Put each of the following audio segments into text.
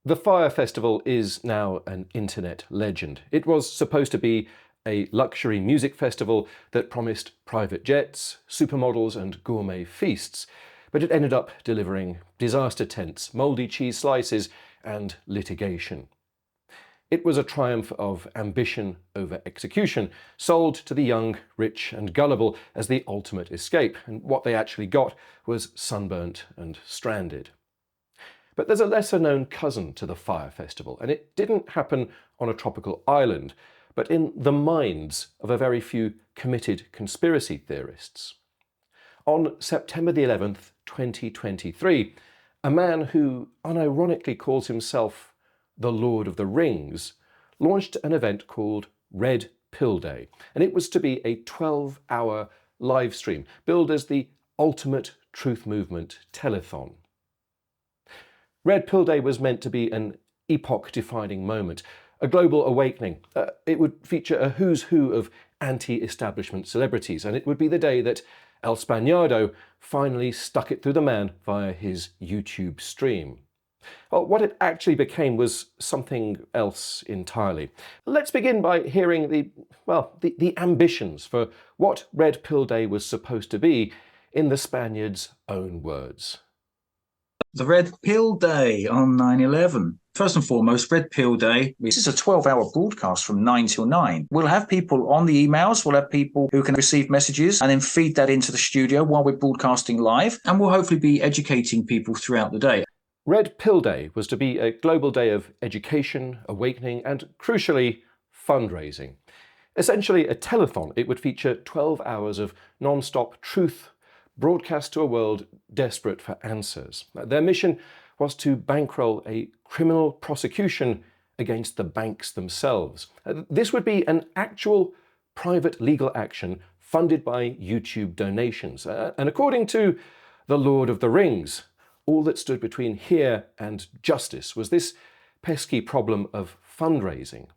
The Fire Festival is now an internet legend. It was supposed to be a luxury music festival that promised private jets, supermodels and gourmet feasts, but it ended up delivering disaster tents, mouldy cheese slices and litigation. It was a triumph of ambition over execution, sold to the young, rich and gullible as the ultimate escape, and what they actually got was sunburnt and stranded. But there's a lesser-known cousin to the Fire Festival, and it didn't happen on a tropical island, but in the minds of a very few committed conspiracy theorists. On September the 11th, 2023, a man who unironically calls himself the Lord of the Rings launched an event called Red Pill Day, and it was to be a 12-hour live stream billed as the ultimate truth movement telethon. Red Pill Day was meant to be an epoch-defining moment, a global awakening. It would feature a who's who of anti-establishment celebrities, and it would be the day that El Spaniardo finally stuck it through the man via his YouTube stream. Well, what it actually became was something else entirely. Let's begin by hearing the ambitions for what Red Pill Day was supposed to be in the Spaniard's own words. The Red Pill Day on 9/11. First and foremost, Red Pill Day. This is a 12-hour broadcast from 9 till 9. We'll have people on the emails. We'll have people who can receive messages and then feed that into the studio while we're broadcasting live. And we'll hopefully be educating people throughout the day. Red Pill Day was to be a global day of education, awakening, and crucially, fundraising. Essentially a telethon, it would feature 12 hours of non-stop truth broadcast to a world desperate for answers. Their mission was to bankroll a criminal prosecution against the banks themselves. This would be an actual private legal action funded by YouTube donations. And according to the Lord of the Rings, all that stood between here and justice was this pesky problem of fundraising.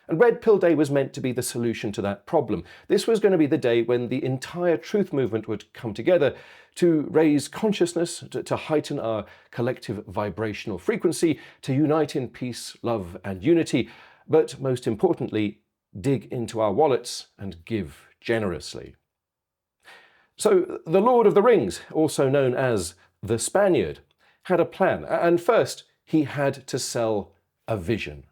And Red Pill Day was meant to be the solution to that problem. This was going to be the day when the entire truth movement would come together to raise consciousness, to heighten our collective vibrational frequency, to unite in peace, love and unity, but most importantly, dig into our wallets and give generously. So the Lord of the Rings, also known as the Spaniard, had a plan, and first he had to sell a vision.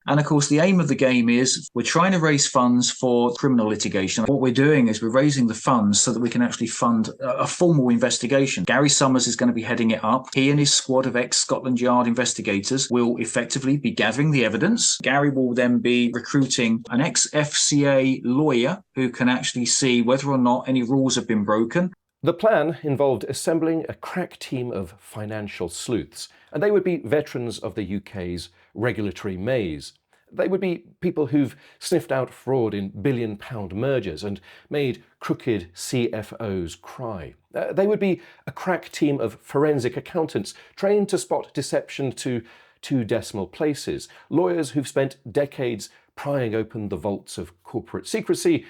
And of course, the aim of the game is we're trying to raise funds for criminal litigation. What we're doing is we're raising the funds so that we can actually fund a formal investigation. Gary Summers is going to be heading it up. He and his squad of ex-Scotland Yard investigators will effectively be gathering the evidence. Gary will then be recruiting an ex-FCA lawyer who can actually see whether or not any rules have been broken. The plan involved assembling a crack team of financial sleuths, and they would be veterans of the UK's regulatory maze. They would be people who've sniffed out fraud in billion-pound mergers and made crooked CFOs cry. They would be a crack team of forensic accountants trained to spot deception to 2 decimal places, lawyers who've spent decades prying open the vaults of corporate secrecy,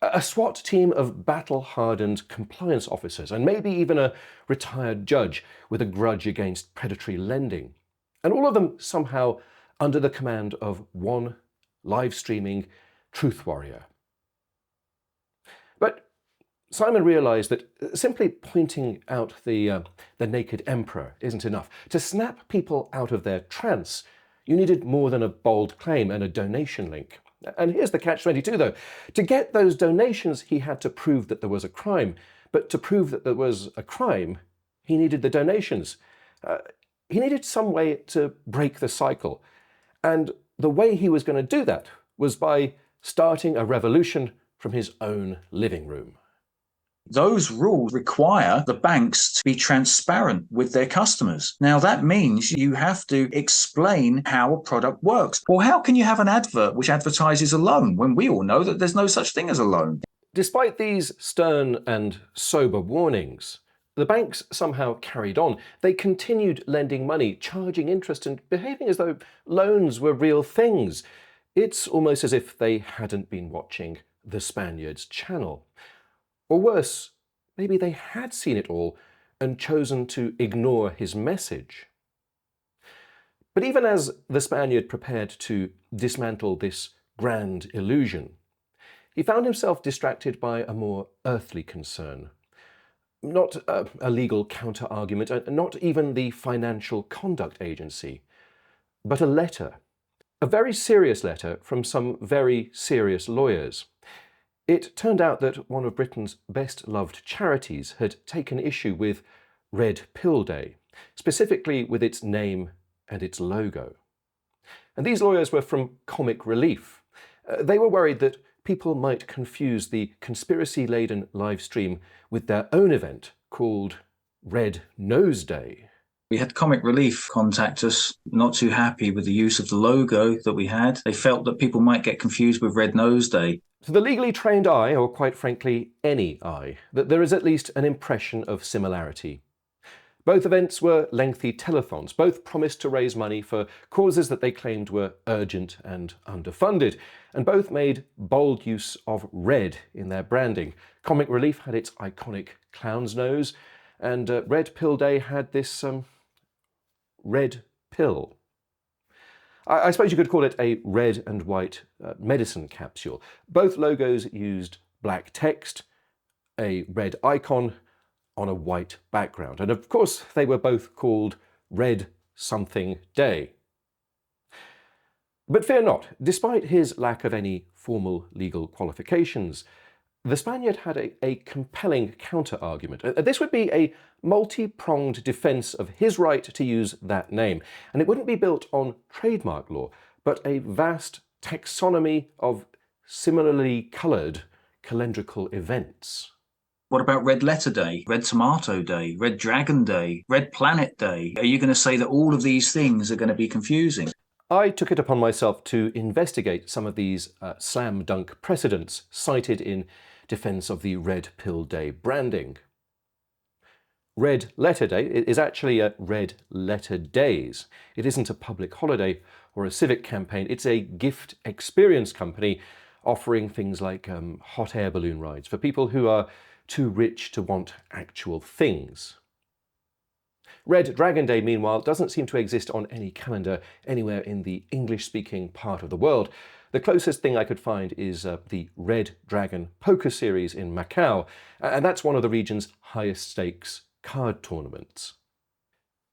a SWAT team of battle-hardened compliance officers, and maybe even a retired judge with a grudge against predatory lending. And all of them somehow under the command of one live-streaming truth warrior. But Simon realized that simply pointing out the naked emperor isn't enough. To snap people out of their trance, you needed more than a bold claim and a donation link. And here's the catch-22 though. To get those donations, he had to prove that there was a crime. But to prove that there was a crime, he needed the donations. He needed some way to break the cycle. And the way he was going to do that was by starting a revolution from his own living room. Those rules require the banks to be transparent with their customers. Now, that means you have to explain how a product works. Well, how can you have an advert which advertises a loan when we all know that there's no such thing as a loan? Despite these stern and sober warnings, the banks somehow carried on. They continued lending money, charging interest and behaving as though loans were real things. It's almost as if they hadn't been watching the Spaniard's channel. Or worse, maybe they had seen it all and chosen to ignore his message. But even as the Spaniard prepared to dismantle this grand illusion, he found himself distracted by a more earthly concern. Not a legal counter-argument, not even the Financial Conduct Agency, but a letter. A very serious letter from some very serious lawyers. It turned out that one of Britain's best-loved charities had taken issue with Red Pill Day, specifically with its name and its logo. And these lawyers were from Comic Relief. They were worried that people might confuse the conspiracy-laden live stream with their own event called Red Nose Day. We had Comic Relief contact us, not too happy with the use of the logo that we had. They felt that people might get confused with Red Nose Day. To the legally trained eye, or quite frankly, any eye, that there is at least an impression of similarity. Both events were lengthy telethons. Both promised to raise money for causes that they claimed were urgent and underfunded. And both made bold use of red in their branding. Comic Relief had its iconic clown's nose, and Red Pill Day had this red pill. I suppose you could call it a red and white medicine capsule. Both logos used black text, a red icon, on a white background. And of course, they were both called Red Something Day. But fear not, despite his lack of any formal legal qualifications, the Spaniard had a compelling counter-argument. This would be a multi-pronged defense of his right to use that name. And it wouldn't be built on trademark law, but a vast taxonomy of similarly coloured calendrical events. What about Red Letter Day, Red Tomato Day, Red Dragon Day, Red Planet Day? Are you going to say that all of these things are going to be confusing? I took it upon myself to investigate some of these slam dunk precedents cited in defense of the Red Pill Day branding. Red Letter Day is actually a Red Letter Days. It isn't a public holiday or a civic campaign. It's a gift experience company offering things like hot air balloon rides for people who are too rich to want actual things. Red Dragon Day, meanwhile, doesn't seem to exist on any calendar anywhere in the English-speaking part of the world. The closest thing I could find is the Red Dragon Poker Series in Macau, and that's one of the region's highest stakes card tournaments.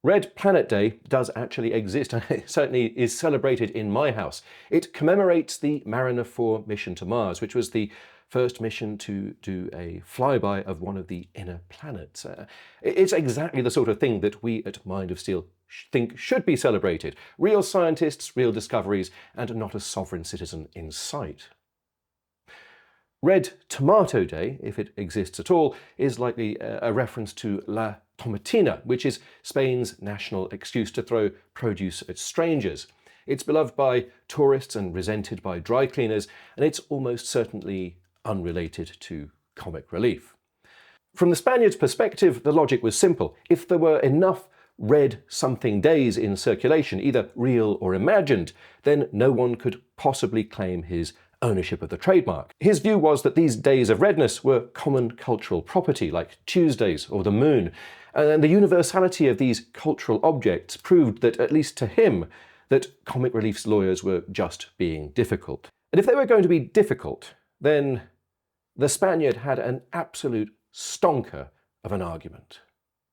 Red Planet Day does actually exist, and it certainly is celebrated in my house. It commemorates the Mariner 4 mission to Mars, which was the first mission to do a flyby of one of the inner planets. It's exactly the sort of thing that we at Mind of Steel think should be celebrated. Real scientists, real discoveries, and not a sovereign citizen in sight. Red Tomato Day, if it exists at all, is likely a reference to La Tomatina, which is Spain's national excuse to throw produce at strangers. It's beloved by tourists and resented by dry cleaners, and it's almost certainly unrelated to Comic Relief. From the Spaniards' perspective, the logic was simple. If there were enough red something days in circulation, either real or imagined, then no one could possibly claim his ownership of the trademark. His view was that these days of redness were common cultural property, like Tuesdays or the moon, and the universality of these cultural objects proved that, at least to him, that Comic Relief's lawyers were just being difficult. And if they were going to be difficult, then the Spaniard had an absolute stonker of an argument.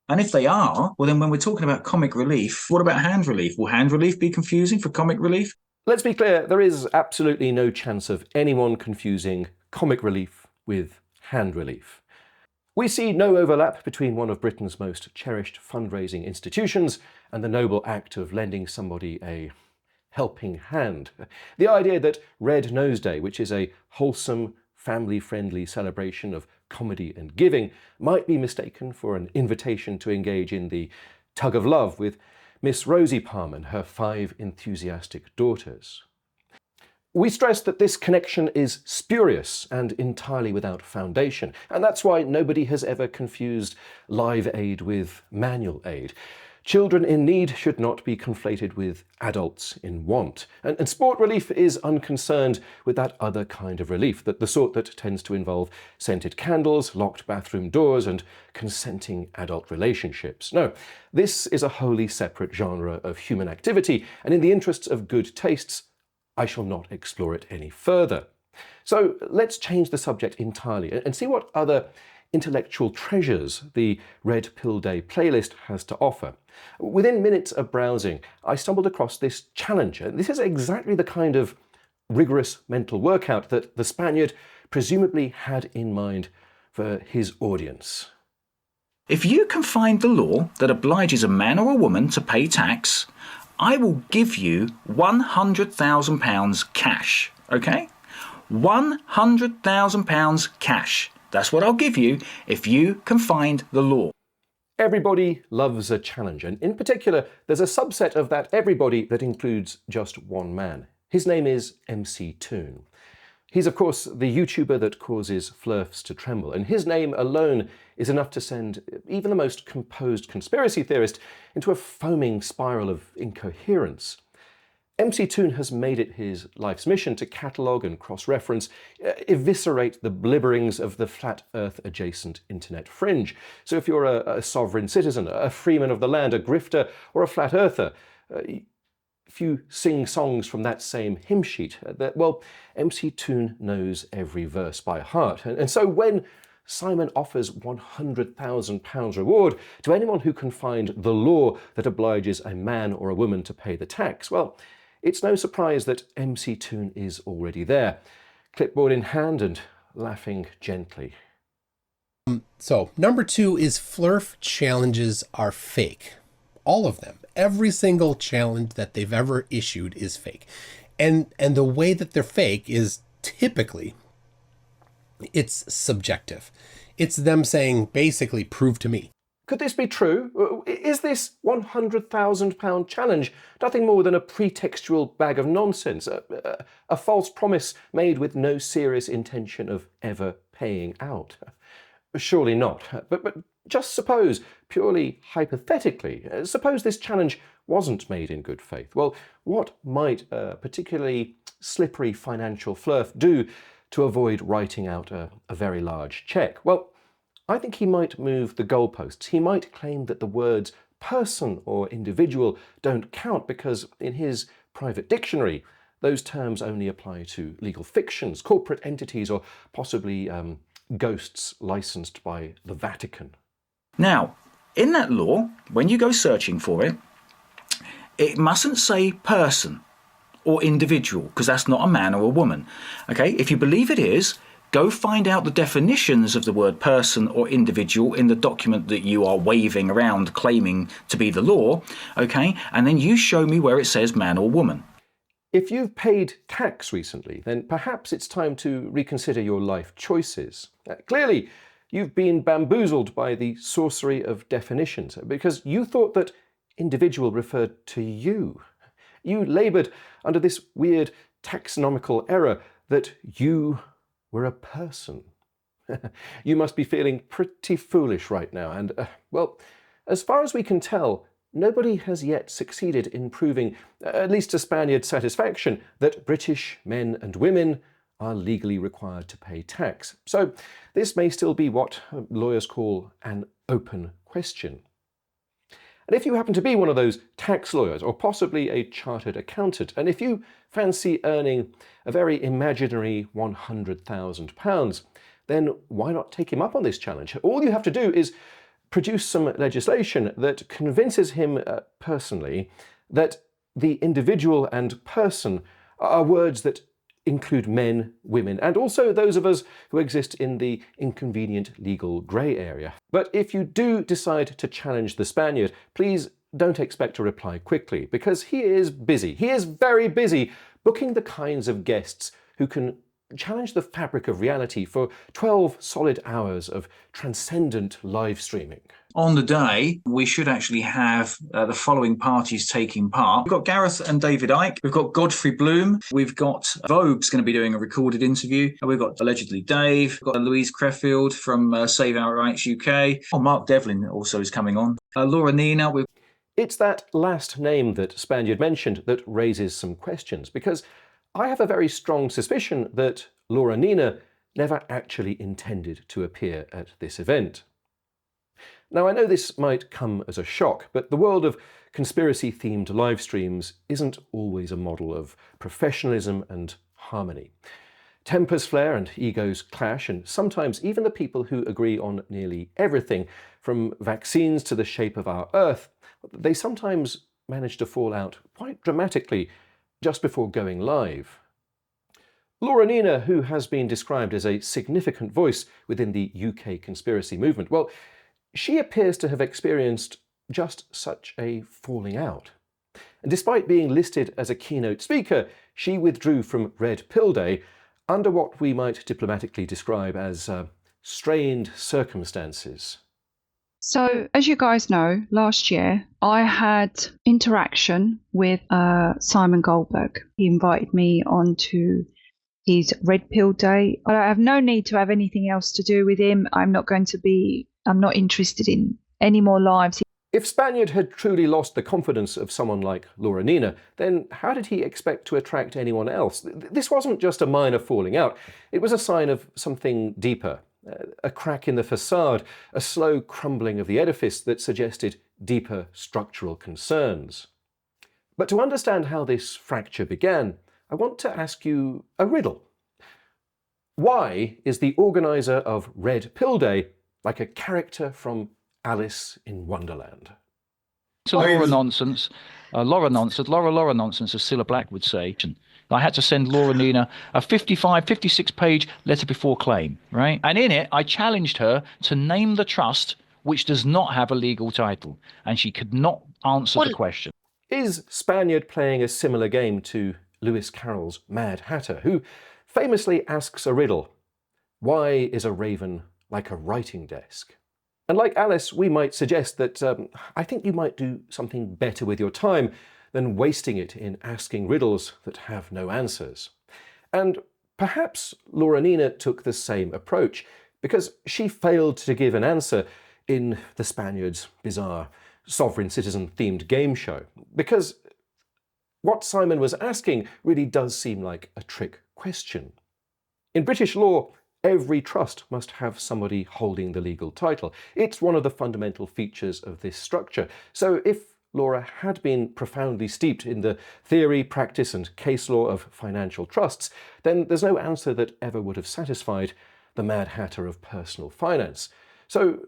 And if they are, well then when we're talking about Comic Relief, what about Hand Relief? Will Hand Relief be confusing for Comic Relief? Let's be clear, there is absolutely no chance of anyone confusing Comic Relief with Hand Relief. We see no overlap between one of Britain's most cherished fundraising institutions and the noble act of lending somebody a helping hand. The idea that Red Nose Day, which is a wholesome, family-friendly celebration of comedy and giving, might be mistaken for an invitation to engage in the tug of love with Miss Rosie Palm and her 5 enthusiastic daughters. We stress that this connection is spurious and entirely without foundation, and that's why nobody has ever confused Live Aid with manual aid. Children in need should not be conflated with adults in want. And sport relief is unconcerned with that other kind of relief, the sort that tends to involve scented candles, locked bathroom doors, and consenting adult relationships. No, this is a wholly separate genre of human activity, and in the interests of good tastes, I shall not explore it any further. So let's change the subject entirely and see what other intellectual treasures the Red Pill Day playlist has to offer. Within minutes of browsing, I stumbled across this challenge. This is exactly the kind of rigorous mental workout that the Spaniard presumably had in mind for his audience. If you can find the law that obliges a man or a woman to pay tax, I will give you £100,000 cash, okay? £100,000 cash. That's what I'll give you if you can find the law. Everybody loves a challenge, and in particular, there's a subset of that everybody that includes just one man. His name is MC Toon. He's, of course, the YouTuber that causes flirfs to tremble, and his name alone is enough to send even the most composed conspiracy theorist into a foaming spiral of incoherence. MC Toon has made it his life's mission to catalogue and cross-reference, eviscerate the blibberings of the flat earth adjacent internet fringe. So if you're a sovereign citizen, a freeman of the land, a grifter, or a flat earther, if you sing songs from that same hymn sheet, well, MC Toon knows every verse by heart. And so when Simon offers £100,000 reward to anyone who can find the law that obliges a man or a woman to pay the tax, well, it's no surprise that MC Toon is already there, clipboard in hand and laughing gently. So, number 2 is Flurf challenges are fake. All of them. Every single challenge that they've ever issued is fake. And the way that they're fake is typically, it's subjective. It's them saying, basically, prove to me. Could this be true? Is this £100,000 challenge nothing more than a pretextual bag of nonsense, a false promise made with no serious intention of ever paying out? Surely not. But just suppose, purely hypothetically, suppose this challenge wasn't made in good faith. Well, what might a particularly slippery financial flurf do to avoid writing out a very large cheque? Well, I think he might move the goalposts. He might claim that the words person or individual don't count because in his private dictionary, those terms only apply to legal fictions, corporate entities, or possibly ghosts licensed by the Vatican. Now, in that law, when you go searching for it, it mustn't say person or individual, because that's not a man or a woman. Okay, if you believe it is, go find out the definitions of the word person or individual in the document that you are waving around claiming to be the law, okay, and then you show me where it says man or woman. If you've paid tax recently, then perhaps it's time to reconsider your life choices. Clearly, you've been bamboozled by the sorcery of definitions because you thought that individual referred to you. You laboured under this weird taxonomical error that you were a person. You must be feeling pretty foolish right now, and, well, as far as we can tell, nobody has yet succeeded in proving, at least to Spaniard's satisfaction, that British men and women are legally required to pay tax. So this may still be what lawyers call an open question. And if you happen to be one of those tax lawyers, or possibly a chartered accountant, and if you fancy earning a very imaginary £100,000, then why not take him up on this challenge? All you have to do is produce some legislation that convinces him personally that the individual and person are words that include men, women, and also those of us who exist in the inconvenient legal grey area. But if you do decide to challenge the Spaniard, please don't expect a reply quickly, because he is busy. He is very busy booking the kinds of guests who can challenge the fabric of reality for 12 solid hours of transcendent live streaming. On the day, we should actually have the following parties taking part. We've got Gareth and David Icke. We've got Godfrey Bloom. We've got Vogue's going to be doing a recorded interview. We've got allegedly Dave. We've got Louise Creffield from Save Our Rights UK. Oh, Mark Devlin also is coming on. Laura Nina. It's that last name that Spaniard mentioned that raises some questions, because I have a very strong suspicion that Laura Nina never actually intended to appear at this event. Now, I know this might come as a shock, but the world of conspiracy-themed live streams isn't always a model of professionalism and harmony. Tempers flare and egos clash, and sometimes even the people who agree on nearly everything, from vaccines to the shape of our Earth, they sometimes manage to fall out quite dramatically just before going live. Laura Nina, who has been described as a significant voice within the UK conspiracy movement, well, she appears to have experienced just such a falling out. And despite being listed as a keynote speaker, she withdrew from Red Pill Day under what we might diplomatically describe as strained circumstances. So, as you guys know, last year I had interaction with Simon Goldberg. He invited me onto his Red Pill Day. I have no need to have anything else to do with him. I'm not interested in any more lives. If Spaniard had truly lost the confidence of someone like Laura Nina, then how did he expect to attract anyone else? This wasn't just a minor falling out. It was a sign of something deeper. A crack in the facade, a slow crumbling of the edifice that suggested deeper structural concerns. But to understand how this fracture began, I want to ask you a riddle. Why is the organizer of Red Pill Day like a character from Alice in Wonderland? So Laura nonsense, Laura nonsense, as Cilla Black would say. I had to send Laura Nina a 56-page letter before claim, right? And in it, I challenged her to name the trust which does not have a legal title, and she could not answer the question. Is Spaniard playing a similar game to Lewis Carroll's Mad Hatter, who famously asks a riddle? Why is a raven like a writing desk? And like Alice, we might suggest that I think you might do something better with your time than wasting it in asking riddles that have no answers. And perhaps Laura Nina took the same approach, because she failed to give an answer in the Spaniard's bizarre sovereign citizen themed game show, because what Simon was asking really does seem like a trick question. In British law, every trust must have somebody holding the legal title. It's one of the fundamental features of this structure. So if Laura had been profoundly steeped in the theory, practice, and case law of financial trusts, then there's no answer that ever would have satisfied the Mad Hatter of personal finance. So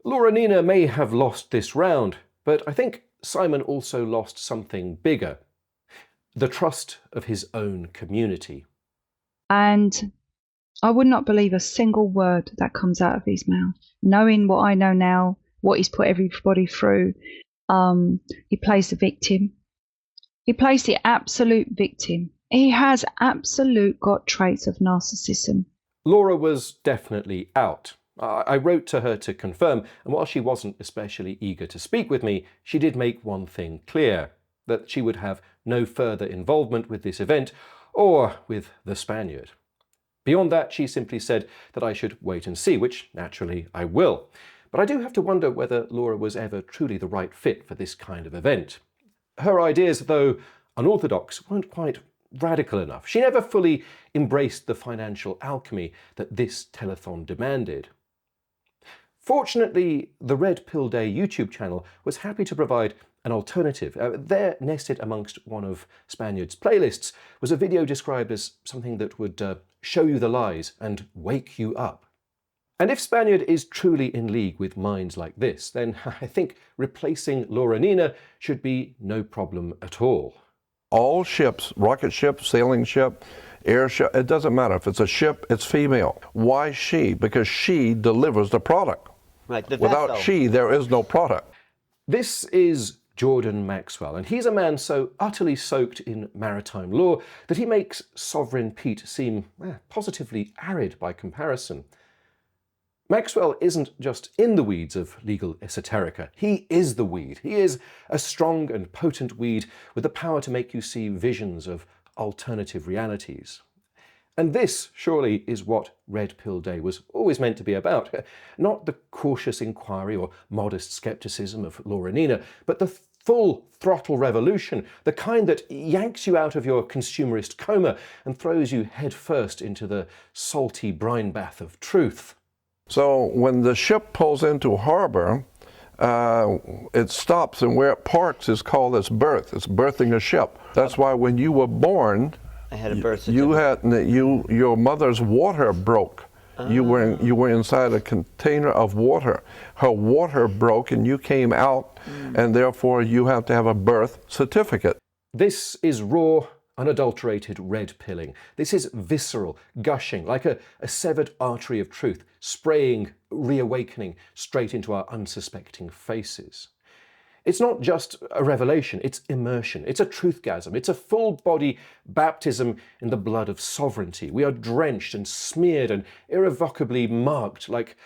Laura Nina may have lost this round, but I think Simon also lost something bigger: the trust of his own community. And I would not believe a single word that comes out of his mouth. Knowing what I know now, what he's put everybody through, he plays the victim. He plays the absolute victim. He has got traits of narcissism. Laura was definitely out. I wrote to her to confirm, and while she wasn't especially eager to speak with me, she did make one thing clear: that she would have no further involvement with this event or with the Spaniard. Beyond that, she simply said that I should wait and see, which naturally I will. But I do have to wonder whether Laura was ever truly the right fit for this kind of event. Her ideas, though unorthodox, weren't quite radical enough. She never fully embraced the financial alchemy that this telethon demanded. Fortunately, the Red Pill Day YouTube channel was happy to provide an alternative. There, nested amongst one of Spaniard's playlists, was a video described as something that would show you the lies and wake you up. And if Spaniard is truly in league with minds like this, then I think replacing Laura Nina should be no problem at all. All ships, rocket ship, sailing ship, airship, it doesn't matter. If it's a ship, it's female. Why she? Because she delivers the product. Right, the Without vessel. she, there is no product. This is Jordan Maxwell, and he's a man so utterly soaked in maritime law that he makes Sovereign Pete seem positively arid by comparison. Maxwell isn't just in the weeds of legal esoterica, he is the weed. He is a strong and potent weed with the power to make you see visions of alternative realities. And this, surely, is what Red Pill Day was always meant to be about. Not the cautious inquiry or modest skepticism of Laura Nina, but the full throttle revolution, the kind that yanks you out of your consumerist coma and throws you headfirst into the salty brine bath of truth. So when the ship pulls into harbor, it stops, and where it parks is called its berth. It's berthing a ship. That's why when you were born, I had a birth certificate. your mother's water broke. You were inside a container of water. Her water broke and you came out, and therefore you have to have a birth certificate. This is raw, unadulterated red pilling. This is visceral, gushing, like a severed artery of truth, spraying, reawakening straight into our unsuspecting faces. It's not just a revelation, it's immersion, it's a truthgasm, it's a full-body baptism in the blood of sovereignty. We are drenched and smeared and irrevocably marked like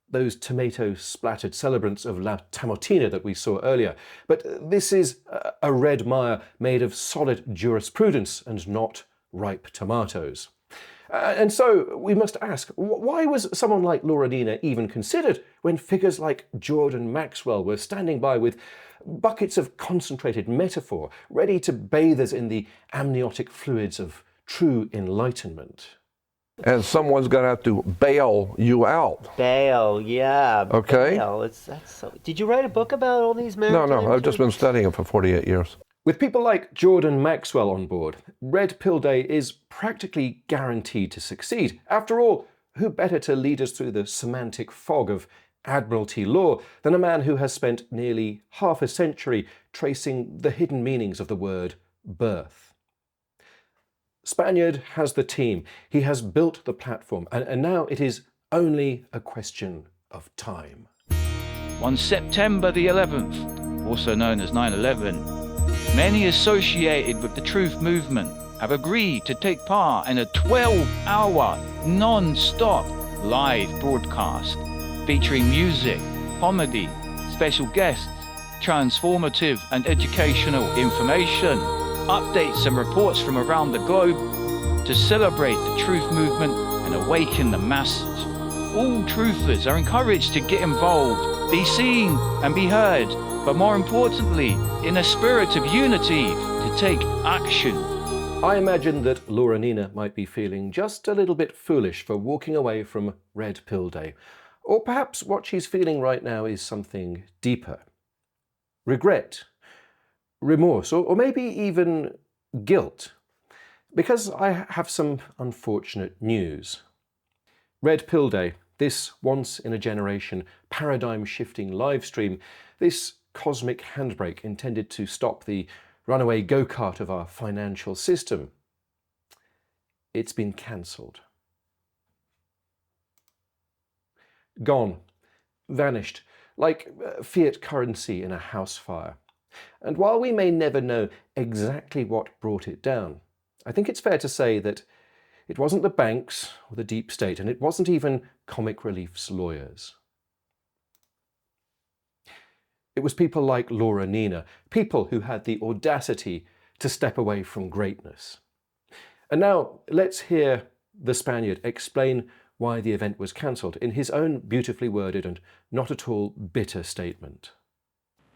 those tomato-splattered celebrants of La Tamotina that we saw earlier. But this is a red mire made of solid jurisprudence and not ripe tomatoes. And so we must ask, why was someone like Laura Nina even considered when figures like Jordan Maxwell were standing by with buckets of concentrated metaphor, ready to bathe us in the amniotic fluids of true enlightenment? And someone's going to have to bail you out. Bail, yeah. Okay. Bail. That's so. Did you write a book about all these maritime? No, I've just been studying it for 48 years. With people like Jordan Maxwell on board, Red Pill Day is practically guaranteed to succeed. After all, who better to lead us through the semantic fog of Admiralty law than a man who has spent nearly half a century tracing the hidden meanings of the word birth? Spaniard has the team, he has built the platform, and now it is only a question of time. On September the 11th, also known as 9/11, many associated with the Truth Movement have agreed to take part in a 12-hour, non-stop live broadcast featuring music, comedy, special guests, transformative and educational information, updates and reports from around the globe to celebrate the Truth Movement and awaken the masses. All truthers are encouraged to get involved, be seen and be heard, but more importantly, in a spirit of unity, to take action. I imagine that Laura Nina might be feeling just a little bit foolish for walking away from Red Pill Day. Or perhaps what she's feeling right now is something deeper. Regret, remorse, or maybe even guilt. Because I have some unfortunate news. Red Pill Day, this once-in-a-generation, paradigm-shifting live stream, this cosmic handbrake intended to stop the runaway go-kart of our financial system, it's been cancelled. Gone, vanished, like fiat currency in a house fire. And while we may never know exactly what brought it down, I think it's fair to say that it wasn't the banks or the deep state, and it wasn't even Comic Relief's lawyers. It was people like Laura Nina, people who had the audacity to step away from greatness. And now let's hear the Spaniard explain why the event was cancelled in his own beautifully worded and not at all bitter statement.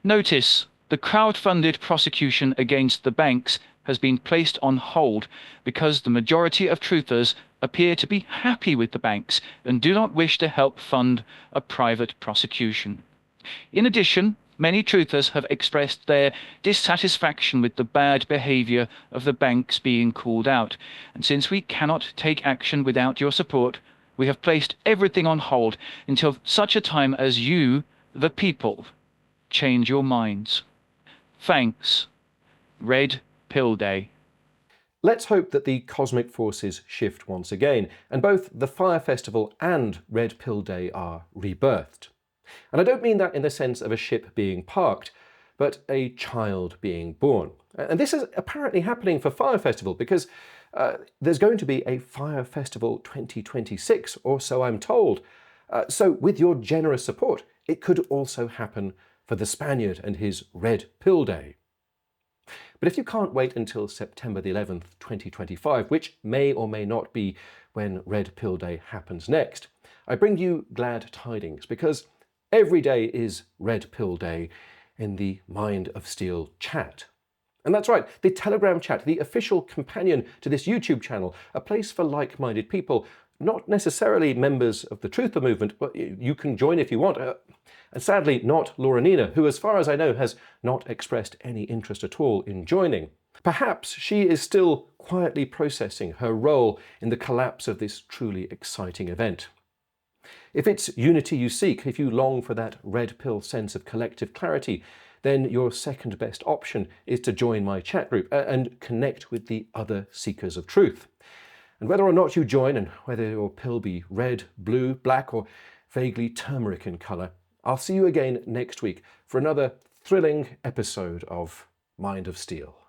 Notice, the crowd-funded prosecution against the banks has been placed on hold because the majority of truthers appear to be happy with the banks and do not wish to help fund a private prosecution. In addition, many truthers have expressed their dissatisfaction with the bad behavior of the banks being called out, and since we cannot take action without your support, we have placed everything on hold until such a time as you, the people, change your minds. Thanks. Red Pill Day. Let's hope that the cosmic forces shift once again, and both the Fire Festival and Red Pill Day are rebirthed. And I don't mean that in the sense of a ship being parked, but a child being born. And this is apparently happening for Fire Festival because there's going to be a Fire Festival 2026, or so I'm told. So with your generous support, it could also happen for the Spaniard and his Red Pill Day. But if you can't wait until September the 11th, 2025, which may or may not be when Red Pill Day happens next, I bring you glad tidings, because every day is Red Pill Day in the Mind of Steel chat. And that's right, the Telegram chat, the official companion to this YouTube channel, a place for like-minded people, not necessarily members of the Truther movement, but you can join if you want. And sadly, not Laura Nina, who, as far as I know, has not expressed any interest at all in joining. Perhaps she is still quietly processing her role in the collapse of this truly exciting event. If it's unity you seek, if you long for that red pill sense of collective clarity, then your second best option is to join my chat group and connect with the other seekers of truth. And whether or not you join, and whether your pill be red, blue, black, or vaguely turmeric in colour, I'll see you again next week for another thrilling episode of Mind of Steel.